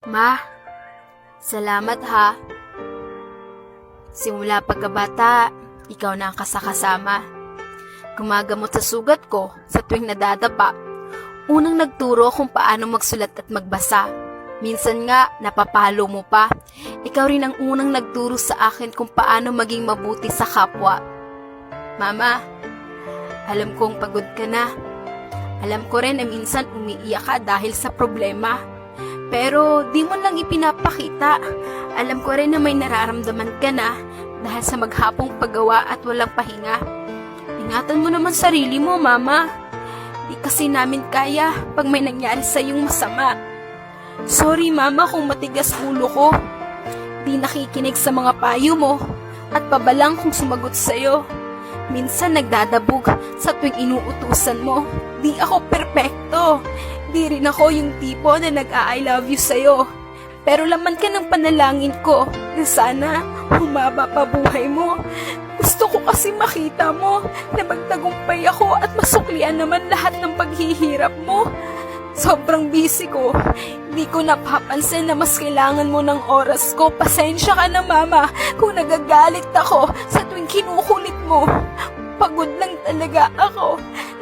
Ma, salamat ha. Simula pagkabata, ikaw na ang kasakasama. Gumagamot sa sugat ko sa tuwing nadadapa. Unang nagturo kung paano magsulat at magbasa. Minsan nga, napapalo mo pa. Ikaw rin ang unang nagturo sa akin kung paano maging mabuti sa kapwa. Mama, alam kong pagod ka na. Alam ko rin na minsan umiiyak ka dahil sa problema. Pero di mo lang ipinapakita. Alam ko rin na may nararamdaman ka na dahil sa maghapong paggawa at walang pahinga. Ingatan mo naman sarili mo, Mama. Di kasi namin kaya pag may nangyari sa iyong masama. Sorry, Mama, kung matigas ulo ko. Di nakikinig sa mga payo mo at pabalang kung sumagot sa'yo. Minsan nagdadabog sa tuwing inuutusan mo. Di ako perpekto. Di rin ako yung tipo na nag-I love you sa'yo. Pero laman ka ng panalangin ko na sana humaba pa buhay mo. Gusto ko kasi makita mo na magtagumpay ako at masuklian naman lahat ng paghihirap mo. Sobrang busy ko. Di ko napapansin na mas kailangan mo ng oras ko. Pasensya ka na, Mama, kung nagagalit ako sa tuwing kinukulit mo. Pagod lang talaga ako.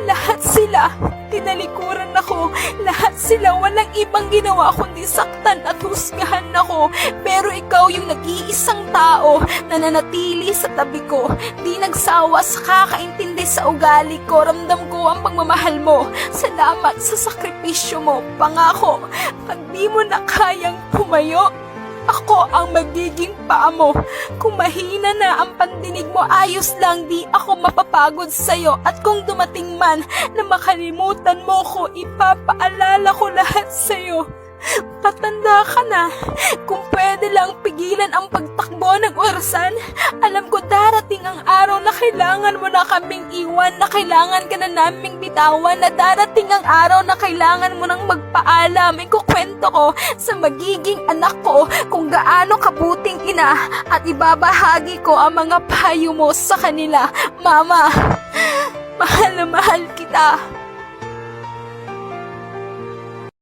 Lahat sila, tinalikuran ako. Lahat sila walang ibang ginawa kundi saktan at husgahan ako. Pero ikaw yung nag-iisang tao na nanatili sa tabi ko. Di nagsawa sa kakaintindi sa ugali ko. Ramdam ko ang pagmamahal mo. Salamat sa sakripisyo mo. Pangako, pag di mo na kayang pumayo, ako ang magiging paa mo. Kung mahina na ang pandinig mo, ayos lang, di ako mapapagod sa'yo. At kung dumating man na makalimutan mo ko, ipapaalala ko lahat sa'yo. Patanda ka na. Kung pwede lang pigilan ang pagtakbo ng orasan, alam ko darating ang araw na kailangan mo na kaming iwan, na kailangan ka na naming bitawan, na darating ang araw na kailangan mo nang magpaalam. Ikukwento ko sa magiging anak ko kung gaano kabuting ina at ibabahagi ko ang mga payo mo sa kanila. Mama, mahal na mahal kita.